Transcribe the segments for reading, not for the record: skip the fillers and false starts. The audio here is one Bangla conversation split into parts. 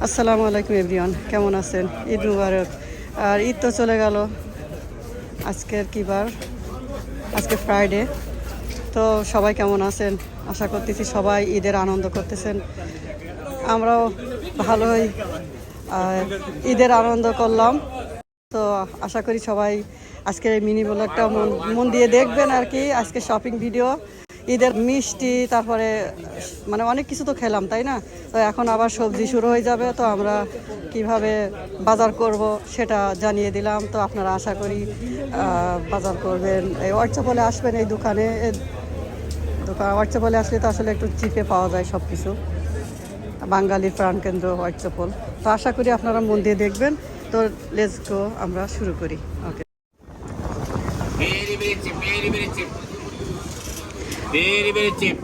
আসসালামু আলাইকুম এভরিওয়ান, কেমন আছেন? ঈদ মুবারক। আর ঈদ তো চলে গেল, আজকের কি বার? আজকে ফ্রাইডে। তো সবাই কেমন আছেন? আশা করতেছি সবাই ঈদের আনন্দ করতেছেন। আমরাও ভালোই ঈদের আনন্দ করলাম। তো আশা করি সবাই আজকের এই মিনি ব্লগটা মন দিয়ে দেখবেন আর কি। আজকে শপিং ভিডিও, ঈদের মিষ্টি, তারপরে মানে অনেক কিছু তো খেলাম, তাই না? তো এখন আবার সবজি শুরু হয়ে যাবে, তো আমরা কিভাবে বাজার করব সেটা জানিয়ে দিলাম। তো আপনারা আশা করি বাজার করবেন, এই হোয়াটসঅ্যাপে আসবেন এই দোকানে। হোয়াটসঅ্যাপে আসলে তো আসলে একটু চিপে পাওয়া যায় সব কিছু। বাঙালির প্রাণকেন্দ্র হোয়াটসঅ্যাপল। তো আশা করি আপনারা মন দিয়ে দেখবেন। তো লেটস গো, আমরা শুরু করি। ওকে। Very cheap.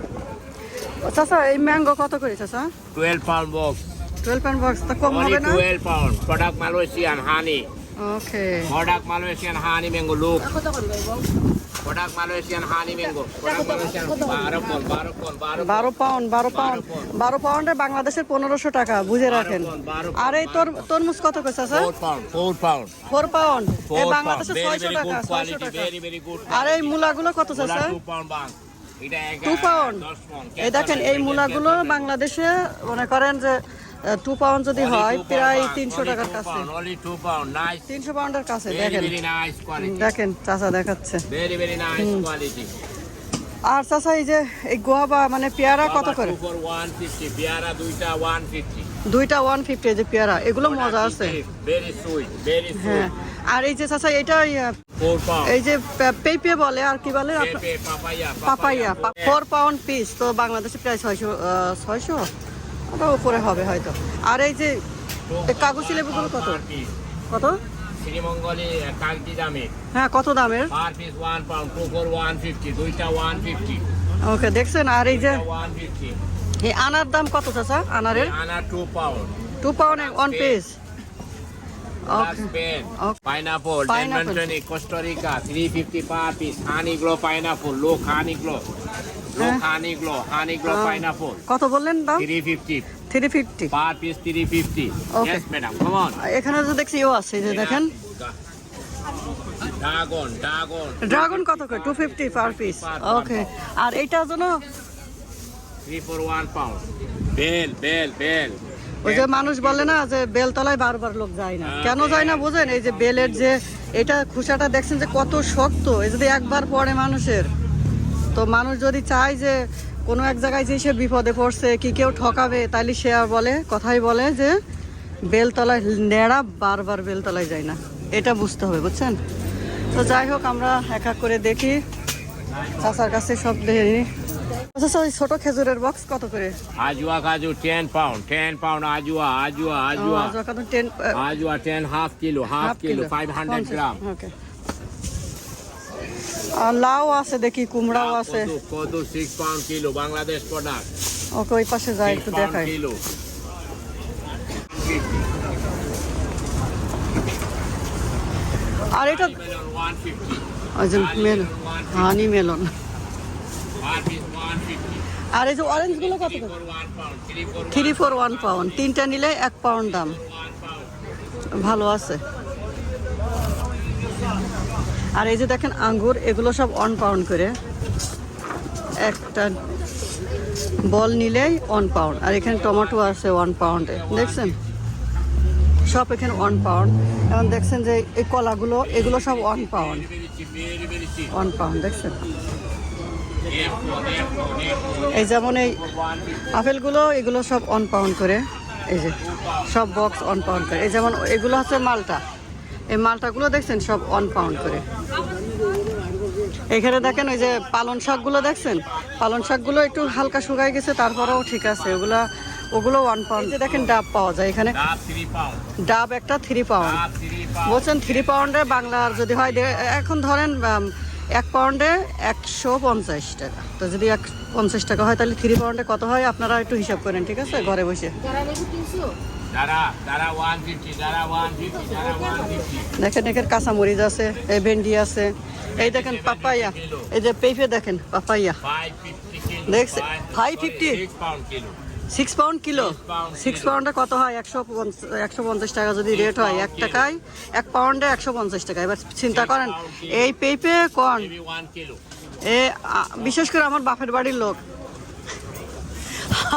চাচা, এই ম্যাঙ্গো কত করে চাচা? 12 pound box. 12 pound বক্স, তা কম Only হবে না? 12 pound. Product Malaysian honey. ওকে। Product Malaysian honey mango. Look. Product Malaysian honey mango. Product Malaysian 12 pound. 12 pound 12 পাউন্ডে বাংলাদেশের 1500 টাকা, বুঝে রাখেন। আর এই তরমুজ কত করে চাচা? 4 pound. 4 pound. 4 পাউন্ড, এই 4 বাংলাদেশে pound. 600 Very টাকা, good 600 quality. টাকা। Very good. আর এই মূলাগুলো কত চাচা? 2 pound bang. 2 পাউন্ড। এই দেখেন, এই মূলাগুলো বাংলাদেশে মনে করেন যে 2 পাউন্ড যদি হয় প্রায় 300 টাকার কাছে। Only 2 pound. Nice. 300 পাউন্ডের কাছে। Very দেখেন nice quality. দেখেন চাচা দেখাচ্ছে। Very nice quality. আর চাচা, এই যে এই গোয়াবা মানে পেয়ারা কত করে? 2 for 150. পেয়ারা দুইটা 150. দুইটা 150। এই যে পেয়ারা, এগুলো মজা আছে। Very sweet. Very হ্যাঁ। sweet. আর এই যে চাচা, এটা 4 pound. এই যে পেঁপে বলে, আর কি বলে? Pepe, papaya. Papaya. 4 pound piece, তো বাংলাদেশে প্রায় 600 ওটা উপরে হবে হয়তো। আর এই যে এই কাগজি লেবুগুলো কত? কত? শ্রীমঙ্গলে কাগজি দামে। হ্যাঁ, কত দামের? Per piece 1 pound. 2 for 150. দুইটা 150. ওকে, দেখছেন। আর এই যে 150. এই আনার দাম কত চাচা? আনারের আনা 2 pound. 2 pound 1 piece. Plus Spain. Okay. Pineapple. Pineapple. Denmark, Costa Rica. 350 per piece. Honey glow pineapple. Look, honey glow. Look, honey glow. Honey glow pineapple. কত বললেন দাম? 350. 350 Per piece 350. Okay. Yes, madam. Come on. এখানে যে দেখছি ও আছে, এই যে দেখেন ড্রাগন কত করে? 250 পার পিস। ওকে। আর এইটা জন্য 3 for 1 pound. Bell. ওই যে মানুষ বলে না যে বেলতলায় বারবার লোক যায় না, কেন যায় না বোঝেন? এই যে বেলের যে এটা খোসাটা দেখছেন যে কত শক্ত, এই যদি একবার পড়ে মানুষের, তো মানুষ যদি চায় যে কোনো এক জায়গায় যে সে বিপদে পড়ছে, কি কেউ ঠকাবে, তাইলে সে আর কথাই বলে যে বেলতলায় নেড়া, বারবার বেলতলায় যায় না। এটা বুঝতে হবে, বুঝছেন? তো যাই হোক, আমরা এক এক করে দেখি। চাচার কাছে সব দেখে নিই। আচ্ছা, ওই ছোট খেজুরের বক্স কত করে? Ajwa kaju 10 pound. 10 pound ajwa. কত? 10 Ajwa 10 half kilo. 500 gram. ওকে। আর লাউ আছে দেখি, কুমড়াও আছে। কত 6 pound kilo. বাংলাদেশ প্রোডাক্ট। ওকে, ওই পাশে যাই, একটু দেখাই। কিলো। আর এটা 150. ওই যে হানি মেলন। Per piece 150. আর এই যে অরেঞ্জ গুলো কত করে? 1 pound. 3 for 1 pound. তিনটা নিলে 1 পাউন্ড দাম। ভালো আছে। আর এই যে দেখেন আঙ্গুর, এগুলো সব 1 পাউন্ড করে। একটা বল নিলেই 1 পাউন্ড। আর এখানে টমেটো আছে 1 পাউন্ডে, দেখছেন? সব এখানে 1 পাউন্ড। এখন দেখছেন যে এই কলাগুলো, এগুলো সব 1 পাউন্ড। 1 পাউন্ড, দেখছেন? এই যেমন এই আপেলগুলো, এগুলো সব 1 পাউন্ড করে। এই যে সব বক্স 1 পাউন্ড করে। এই যেমন এগুলো হচ্ছে মালটা, এই মালটাগুলো দেখছেন সব 1 পাউন্ড করে। এখানে দেখেন ওই যে পালং শাকগুলো দেখছেন, পালং শাকগুলো একটু হালকা শুকায় গেছে, তারপরেও ঠিক আছে, ওগুলো 1 পাউন্ড। যে দেখেন ডাব পাওয়া যায় এখানে, ডাব একটা 3 পাউন্ড। বলছেন 3 পাউন্ডে বাংলার যদি হয়, এখন ধরেন 1 পাউন্ডে 150 টাকা, তো যদি 50 টাকা হয় তাহলে 3 পাউন্ডে কত হয় আপনারা একটু হিসাব করেন, ঠিক আছে, ঘরে বসে। দেখেন এখানে কাঁচামরিচ আছে, এই ভেন্ডি আছে, এই দেখেন পাপাইয়া, এই যে পেঁপে দেখেন পাপাইয়া, দেখছেন 550 6 পাউন্ড কিলো। 6 পাউন্ডে কত হয়? 150 টাকা যদি রেট হয়, 1 টাকায় 1 পাউন্ডে 150 টাকা। এবার চিন্তা করেন এই পেঁপে কোন Maybe 1 kilo. বিশেষ করে আমার বাপের বাড়ির লোক,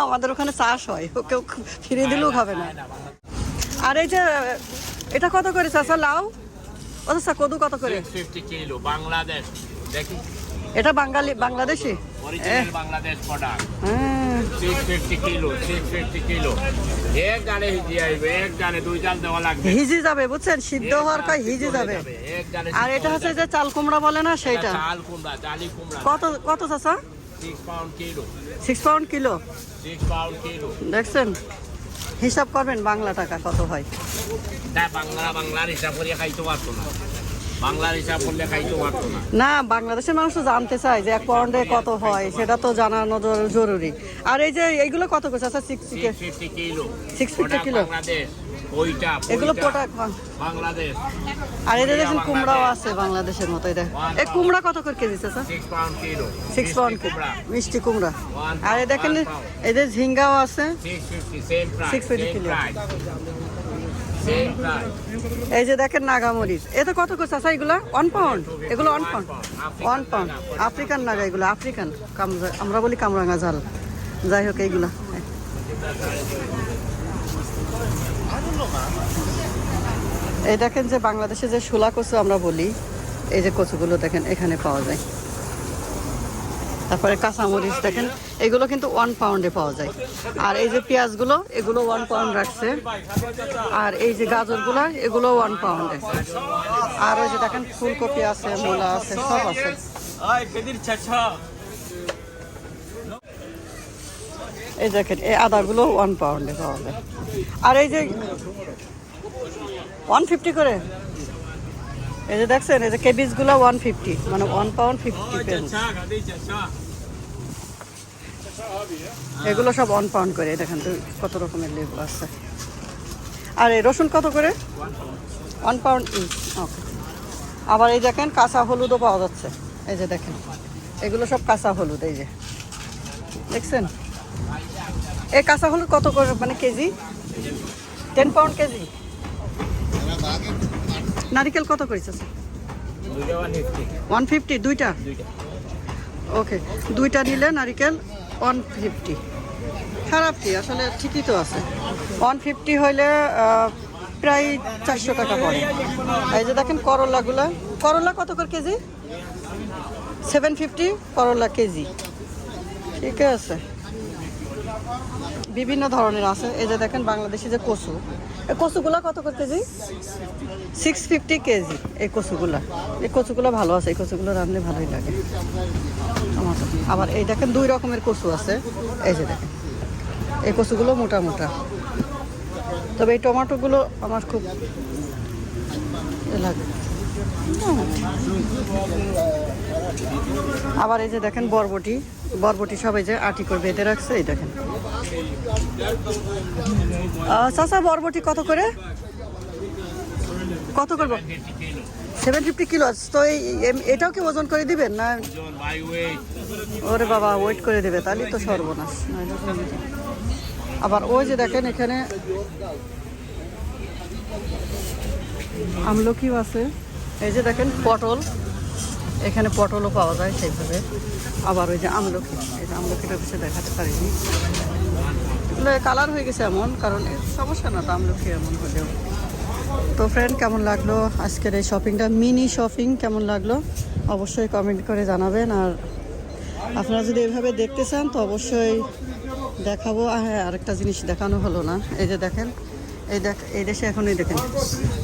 আমাদের ওখানে চাষ হয়, ওকে ফিরিয়ে দিলেও খাবে না। আর এই যে এটা কত করে চাচা লাউ? ও চাচা কদু কত করে? 650 kilo. Bangladesh. দেখি এটা বাংলাদেশি original Bangladesh product. হ্যাঁ। 650 kilo. 650 kilo. এক গানে হিজি আইবে, এক গানে 2 জাল দেওয়া লাগবে। হিজি যাবে বুঝছেন, সিদ্ধ হওয়ার কয় হিজি যাবে। এক গানে আর এটা হচ্ছে যে চাল কুমড়া বলে না সেইটা। চাল কুমড়া, জালি কুমড়া। কত কত চাচা? 6 pound kilo. 6 pound kilo. 6 pound kilo. দেখছেন, হিসাব করবেন বাংলা টাকা কত হয়। না বাংলার হিসাব করে খাইতে পারতো না। বাংলার হিসাব করলে খাইতে পারতো না। না, বাংলাদেশের মানুষ তো জানতে চায় যে 1 পাউন্ডে কত হয়, সেটা তো জানানো জরুরি। আর এই যে এইগুলো কত করে চাচা? 650 kilo. 650 কিলো। বাংলাদেশ। ওইটা এগুলো প্রোডাক্ট বাংলাদেশ। আর এই যে দেখেন কুমড়াও আছে বাংলাদেশের মতো। এই কুমড়া কত করে কেজি চাচা? 6 pound kilo. 6 পাউন্ড কুমড়া। মিষ্টি কুমড়া। 1 আর এই দেখেন pound. এই যে ঝিঙ্গাও আছে 650 same price. 650 same kilo. price. Same price. এই যে দেখেন নাগামরিচ, এটা কত করে চাচা? এগুলা 1 পাউন্ড। এগুলো 1 পাউন্ড। 1 পাউন্ড আফ্রিকান নাগা, এগুলো আফ্রিকান আমরা বলি কামরাঙা ঝাল। যাই হোক এইগুলা এই দেখেন যে বাংলাদেশে যে শোলা কচু আমরা বলি, এই যে কচুগুলো দেখেন এখানে পাওয়া যায়। তারপরে কাঁচামরিচ দেখেন, এগুলো কিন্তু 1 পাউন্ডে পাওয়া যায়। আর এই যে পেঁয়াজগুলো, এগুলো 1 পাউন্ড রাখছে। আর এই যে গাজরগুলো, এগুলো 1 পাউন্ডে। আর ওই যে দেখেন ফুলকপি আছে, মূলা আছে, সব আছে। এই দেখেন এই আদাগুলো 1 পাউন্ডে পাওয়া যায়। আর এই যে 150 করে, এই যে দেখছেন এই যে কেবিজগুলো 150, মানে 1 পাউন্ড 50 পেন্স। এগুলো সব 1 পাউন্ড করে। দেখেন তো কত রকমের লেবু আছে। আর এই রসুন কত করে? 1 পাউন্ড ইচ। ওকে। আবার এই দেখেন কাঁচা হলুদও পাওয়া যাচ্ছে। এই যে দেখেন এগুলো সব কাঁচা হলুদ। এই যে দেখছেন এই কাঁচা হলুদ কত করে মানে কেজি? 10 pound KG. নারিকেল কত করেছে? 150 দুইটা। ওকে, দুইটা নিলে নারিকেল 150। খারাপ কি, আসলে ঠিকই তো আছে। 150 হইলে প্রায় 400 টাকা পড়ে। এই যে দেখেন করলাগুলা, করলা কত করে কেজি? 750 করলা কেজি। ঠিক আছে, বিভিন্ন ধরনের আছে। এই যে দেখেন বাংলাদেশি যে কচু, এই কচুগুলা কত করে কেজি? 650 কেজি। এই কচুগুলো ভালো আছে, এই কচুগুলো রান্না ভালোই লাগে আমার। আবার এই দেখেন 2 রকমের কচু আছে। এই যে দেখেন এই কচুগুলো মোটা মোটা। তবে এই টমেটোগুলো আমার খুব লাগে। আবার এই যে দেখেন বরবটি সব এই যে আটি করে বেঁধে রাখছে। এই দেখেন চাচা বরবটি কত করে? কত করবো? 750 কিলো। তো এটাও কি ওজন করে দিবেন না? ওরে বাবা, ওয়েট করে দেবে, তাহলে তো সর্বনাশ। আবার ওই যে দেখেন এখানে আমলকিও আছে। এই যে দেখেন পটল, এখানে পটলও পাওয়া যায় সেইভাবে। আবার ওই যে আমলকি, এই যে আমলকিটা বেশি দেখাতে পারিনি, এগুলো কালার হয়ে গেছে এমন, কারণ এর সমস্যা না তো আমলকি এমন হলেও। তো ফ্রেন্ড, কেমন লাগলো আজকের এই শপিংটা, মিনি শপিং কেমন লাগলো অবশ্যই কমেন্ট করে জানাবেন। আর আপনারা যদি এভাবে দেখতে চান তো অবশ্যই দেখাবো। হ্যাঁ, আরেকটা জিনিস দেখানো হলো না, এই যে দেখেন এই দেশে এখন এই দেখেন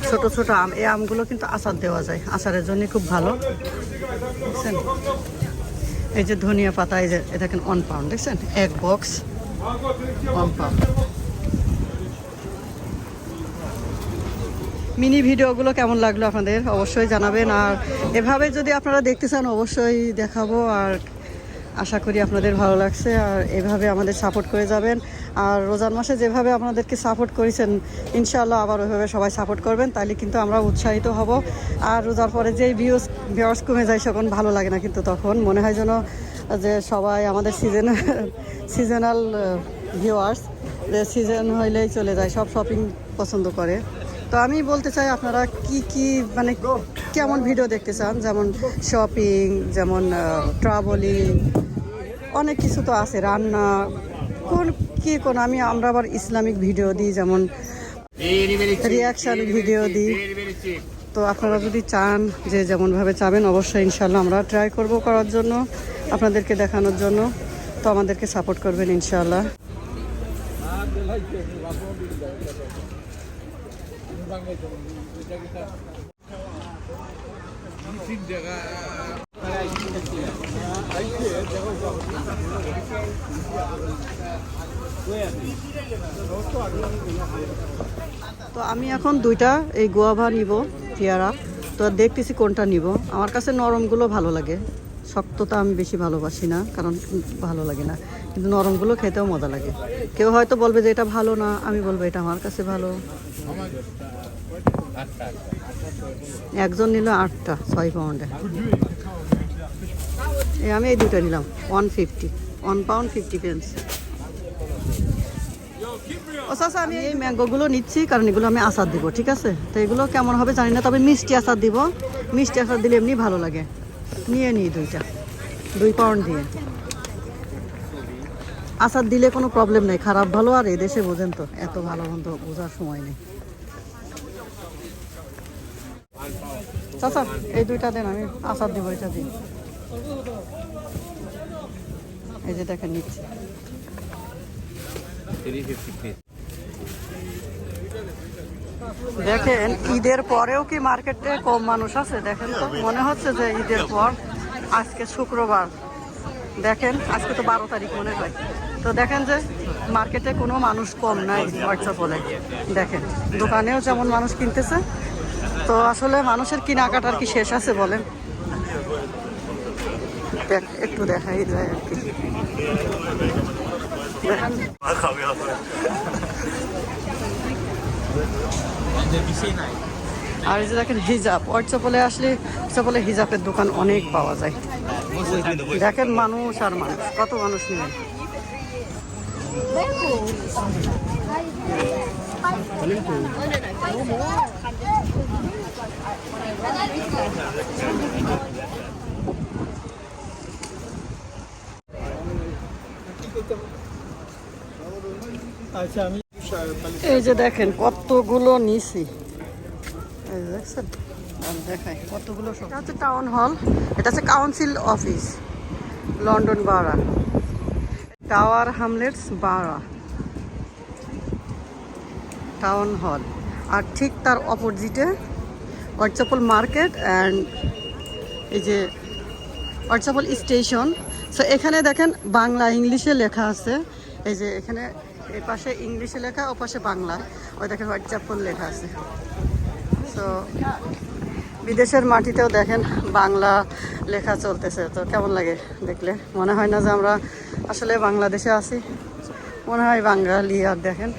ছোট ছোট আম, এই আমগুলো কিন্তু আচার দেওয়া যায়, আচারের জন্য খুব ভালো। দেখছেন এই যে ধনিয়া পাতা, এই যে দেখেন 1 পাউন্ড, দেখছেন 1 বক্স 1 পাউন্ড। মিনি ভিডিওগুলো কেমন লাগলো আপনাদের অবশ্যই জানাবেন। আর এভাবে যদি আপনারা দেখতে চান অবশ্যই দেখাবো। আর আশা করি আপনাদের ভালো লাগছে, আর এভাবে আমাদের সাপোর্ট করে যাবেন। আর রোজার মাসে যেভাবে আপনাদেরকে সাপোর্ট করেছেন, ইনশাআল্লাহ আবার ওইভাবে সবাই সাপোর্ট করবেন, তাহলে কিন্তু আমরা উৎসাহিত হব। আর রোজার পরে যেই ভিউয়ার্স কমে যায় তখন ভালো লাগে না, কিন্তু তখন মনে হয় যেন যে সবাই আমাদের সিজনাল ভিউয়ার্স যে সিজন হইলেই চলে যায়, সব শপিং পছন্দ করে। তো আমি বলতে চাই আপনারা কি কি মানে কেমন ভিডিও দেখতে চান, যেমন শপিং, যেমন ট্রাভেলিং, অনেক কিছু তো আছে, রান্না, কোন আমরা আবার ইসলামিক ভিডিও দিই, যেমন রিয়াকশান ভিডিও দিই। তো আপনারা যদি চান, যে যেমনভাবে চাবেন, অবশ্যই ইনশাল্লাহ আমরা ট্রাই করব করার জন্য, আপনাদেরকে দেখানোর জন্য। তো আমাদেরকে সাপোর্ট করবেন ইনশাল্লাহ। তো আমি এখন দুইটা এই গোয়াভা নিব, পেয়ারা। তো দেখতেছি কোনটা নিব। আমার কাছে নরমগুলো ভালো লাগে, শক্ততা আমি বেশি ভালোবাসি না, কারণ ভালো লাগে না, কিন্তু নরমগুলো খেতেও মজা লাগে। কেউ হয়তো বলবে যে এটা ভালো না, আমি বলবো এটা আমার কাছে ভালো। একজন নিল 8টা, 6 পাউন্ডে। আমি এই দুটো নিলাম 150, 1 পাউন্ড 50 পেন্স। ও চাচা, আমি এই ম্যাঙ্গোগুলো নিচ্ছি কারণ এগুলো আমি আচার দিব, ঠিক আছে? তো এগুলো কেমন হবে জানি না, তবে মিষ্টি আচার দিব। মিষ্টি আচার দিলে এমনি ভালো লাগে। নিয়ে নিই দুইটা, 2 পাউন্ড দিয়ে। আচার দিলে কোনো প্রবলেম নেই, খারাপ ভালো আর এদেশে বোঝেন তো, এত ভালো মন্দ বোঝার সময় নেই। চাচা এই দুইটা দেন, আমি আচার দিব, এটা দিন। এই যে দেখেন নিচ্ছি। দেখেন ঈদের পরেও কি মার্কেটে কম মানুষ আছে? দেখেন তো, মনে হচ্ছে যে ঈদের পর, আজকে শুক্রবার, দেখেন আজকে তো 12 তারিখ মনে হয়। তো দেখেন যে মার্কেটে কোনো মানুষ কম নাই হোয়াটসঅ্যাপ বলে। দেখেন দোকানেও যেমন মানুষ কিনতেছে। তো আসলে মানুষের কেনাকাটার কি শেষ আছে বলেন? একটু দেখাই যায় আর কি। দেখেন আর এই যে দেখেন হিজাব, হোয়াটসঅ্যাপলে আসলে হোয়াটসঅ্যাপলে হিজাবের দোকান অনেক পাওয়া যায়। দেখেন মানুষ আর মানুষ, কত মানুষ নিয়ে। এই যে দেখেন কতগুলো নিছি, এই যে দেখছেন, দেখাই কতগুলো। এটা হচ্ছে টাউন হল, এটা হচ্ছে কাউন্সিল অফিস, লন্ডন বারা, টাওয়ার হামলেটস বারা টাউন হল। আর ঠিক তার অপোজিটে হোয়াটসঅ্যাপল মার্কেট অ্যান্ড এই যে হোয়াটসঅ্যাপল স্টেশন। সো এখানে দেখেন বাংলা ইংলিশে লেখা আছে, এই যে এখানে এই পাশে ইংলিশে লেখা, ও পাশে বাংলা, ওই দেখেন হোয়াটসঅ্যাপল লেখা আছে। সো বিদেশের মাটিতেও দেখেন বাংলা লেখা চলতেছে। তো কেমন লাগে দেখলে? মনে হয় না যে আমরা আসলে বাংলাদেশে আছি, মনে হয় বাঙালি। আর দেখেন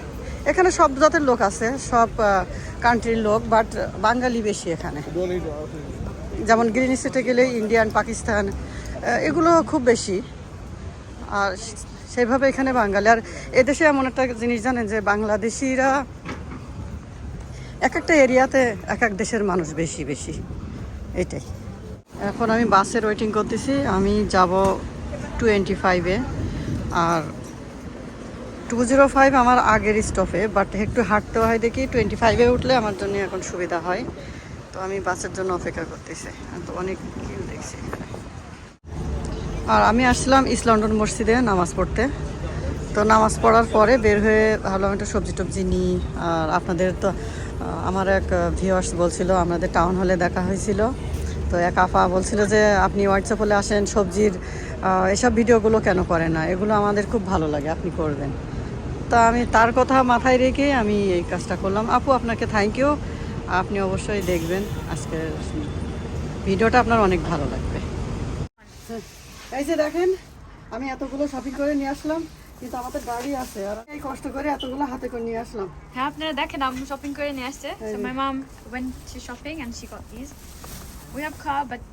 এখানে সব জাতের লোক আছে, সব কান্ট্রির লোক, বাট বাঙালি বেশি এখানে। যেমন গ্রিন স্টেটে গেলে ইন্ডিয়ান, পাকিস্তান, এগুলো খুব বেশি। আর সেইভাবে এখানে বাঙালি। আর এদেশে এমন একটা জিনিস জানেন যে বাংলাদেশিরা এক একটা এরিয়াতে এক এক দেশের মানুষ বেশি বেশি, এটাই। এখন আমি বাসের ওয়েটিং করতেছি, আমি যাব 25-এ, আর 205 আমার আগের স্টপে, বাট একটু হাঁটতে হয় দেখি। 25-এ উঠলে আমার জন্য এখন সুবিধা হয়। তো আমি বাসের জন্য অপেক্ষা করতেছি। তো অনেক কিউ দেখছি এখানে। আর আমি আসলাম ইস্ট লন্ডন মসজিদে নামাজ পড়তে। তো নামাজ পড়ার পরে বের হয়ে ভাবলাম একটা সবজি টবজি নিই। আর আপনাদের তো আমার এক ভিউয়ার্স বলছিল, আমাদের টাউন হলে দেখা হয়েছিল, তো এক আপা বলছিল যে আপনি হোয়াটসঅ্যাপে আসেন, সবজির এসব ভিডিওগুলো কেন করেন না? এগুলো আমাদের খুব ভালো লাগে, আপনি করবেন। তা আমি তার কথা মাথায় রেখে আমি এই কাজটা করলাম। আপু আপনাকে থ্যাংক ইউ, আপনি অবশ্যই দেখবেন আজকের ভিডিওটা, আপনার অনেক ভালো লাগবে। এই যে দেখেন আমি এতগুলো শপিং করে নিয়ে আসলাম, কিন্তু আমাদের গাড়ি আছে, আর এই কষ্ট করে এতগুলো হাতে করে নিয়ে আসলাম। হ্যাঁ আপনারা দেখেন আম্মু শপিং করে নিয়ে আসছে। So my mom went to shopping and she got these. We have car but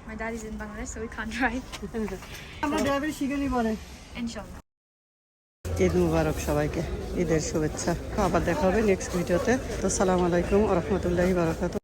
my dad is in Bangladesh so we can't drive. আমরা ড্রাইভার শিখে নিই পরে inshallah. ঈদ মুবারক সবাইকে, ঈদের শুভেচ্ছা। আবার দেখা হবে নেক্সট ভিডিওতে। তো সালাম আলাইকুম ওয়া রাহমাতুল্লাহি ওয়া বারাকাতুহু।